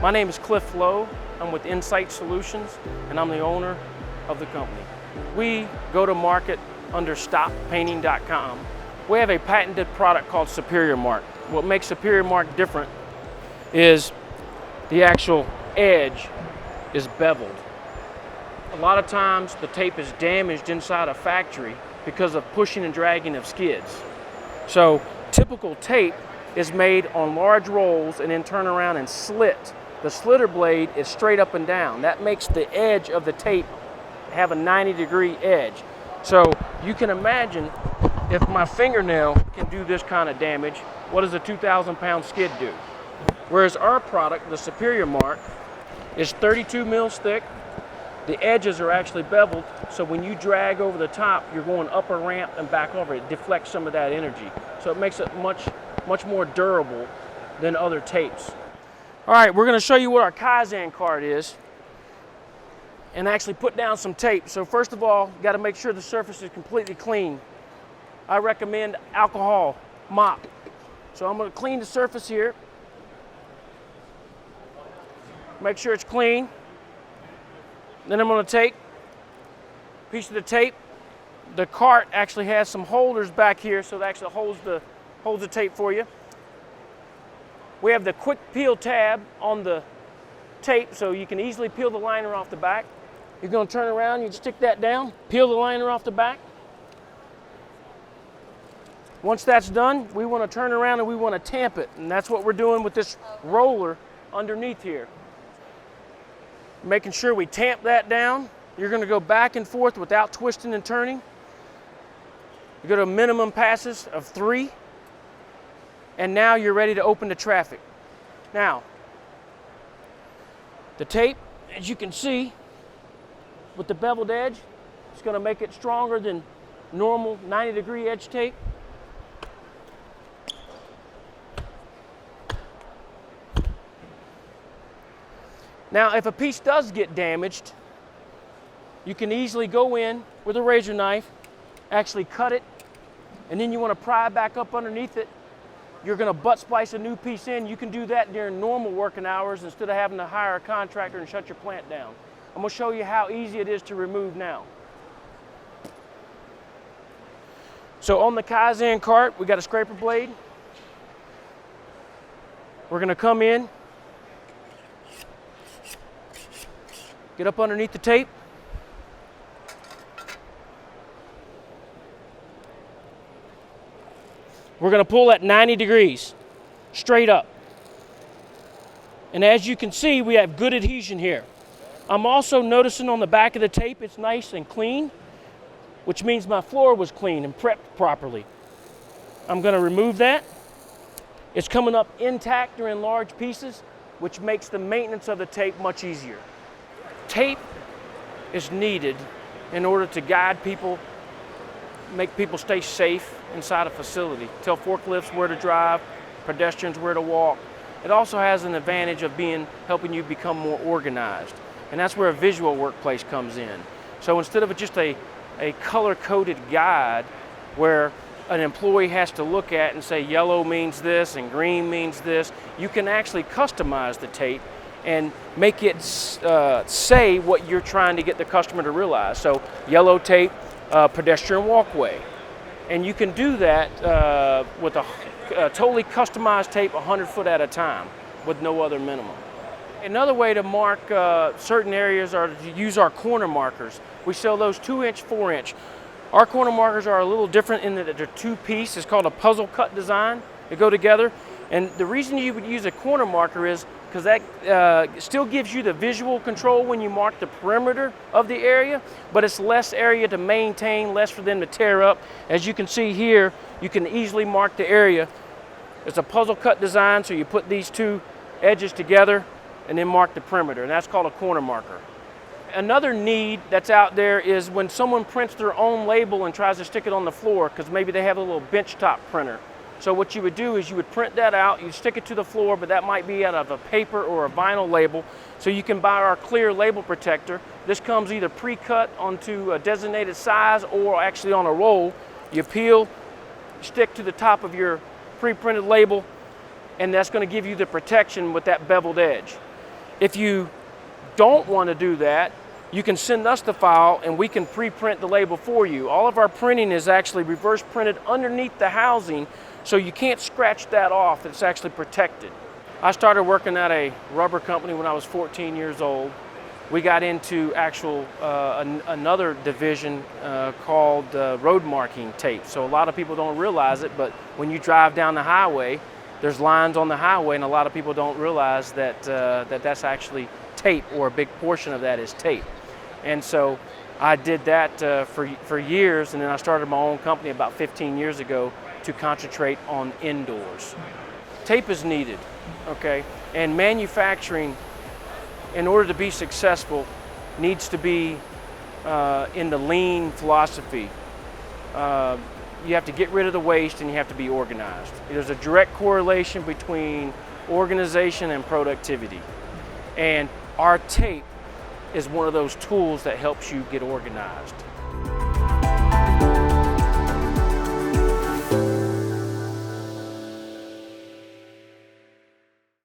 My name is Lowe. I'm with InSite Solutions, and I'm the owner of the company. We go to market under Stop-Painting.com. We have a patented product called Superior Mark. What makes Superior Mark different is the actual edge is beveled. A lot of times the tape is damaged inside a factory because of pushing and dragging of skids. So typical tape is made on large rolls and then turn around and slit. The slitter blade is straight up and down. That makes the edge of the tape have a 90-degree edge. So you can imagine if my fingernail can do this kind of damage, what does a 2,000-pound skid do? Whereas our product, the Superior Mark, is 32 mils thick. The edges are actually beveled, so when you drag over the top, you're going up a ramp and back over. It deflects some of that energy. So it makes it much more durable than other tapes. All right, we're gonna show you what our Kaizen Cart is and actually put down some tape. So first of all, you gotta make sure the surface is completely clean. I recommend alcohol mop. So I'm gonna clean the surface here. Make sure it's clean. Then I'm gonna take a piece of the tape. The cart actually has some holders back here, so it actually holds the tape for you. We have the quick peel tab on the tape, so you can easily peel the liner off the back. You're gonna turn around, you stick that down, peel the liner off the back. Once that's done, we wanna turn around and we wanna tamp it, and that's what we're doing with this roller underneath here. Making sure we tamp that down. You're gonna go back and forth without twisting and turning. You go to minimum passes of 3. And now you're ready to open the traffic. Now, the tape, as you can see, with the beveled edge, it's gonna make it stronger than normal 90-degree edge tape. Now, if a piece does get damaged, you can easily go in with a razor knife, actually cut it, and then you wanna pry back up underneath it. You're gonna butt splice a new piece in. You can do that during normal working hours instead of having to hire a contractor and shut your plant down. I'm gonna show you how easy it is to remove now. So on the Kaizen Cart, we got a scraper blade. We're gonna come in, get up underneath the tape. We're gonna pull at 90 degrees, straight up. And as you can see, we have good adhesion here. I'm also noticing on the back of the tape, it's nice and clean, which means my floor was clean and prepped properly. I'm gonna remove that. It's coming up intact or in large pieces, which makes the maintenance of the tape much easier. Tape is needed in order to guide people, make people stay safe inside a facility, tell forklifts where to drive, pedestrians where to walk. It also has an advantage of helping you become more organized. And that's where a visual workplace comes in. So instead of just a color-coded guide where an employee has to look at and say yellow means this and green means this, you can actually customize the tape and make it say what you're trying to get the customer to realize. So yellow tape, pedestrian walkway. And you can do that with a totally customized tape 100 foot at a time with no other minimum. Another way to mark certain areas are to use our corner markers. We sell those 2-inch, 4-inch. Our corner markers are a little different in that they're 2-piece. It's called a puzzle cut design. They go together. And the reason you would use a corner marker is because that still gives you the visual control when you mark the perimeter of the area, but it's less area to maintain, less for them to tear up. As you can see here, you can easily mark the area. It's a puzzle cut design, so you put these two edges together and then mark the perimeter, and that's called a corner marker. Another need that's out there is when someone prints their own label and tries to stick it on the floor, because maybe they have a little benchtop printer. So what you would do is you would print that out, you stick it to the floor, but that might be out of a paper or a vinyl label. So you can buy our clear label protector. This comes either pre-cut onto a designated size or actually on a roll. You peel, stick to the top of your pre-printed label, and that's going to give you the protection with that beveled edge. If you don't want to do that, you can send us the file and we can pre-print the label for you. All of our printing is actually reverse printed underneath the housing, so you can't scratch that off. It's actually protected. I started working at a rubber company when I was 14 years old. We got into another division called road marking tape. So a lot of people don't realize it, but when you drive down the highway, there's lines on the highway, and a lot of people don't realize that that's actually tape, or a big portion of that is tape. And so I did that for years, and then I started my own company about 15 years ago to concentrate on indoors. Tape is needed, okay? And manufacturing, in order to be successful, needs to be in the lean philosophy. You have to get rid of the waste and you have to be organized. There's a direct correlation between organization and productivity. And our tape is one of those tools that helps you get organized.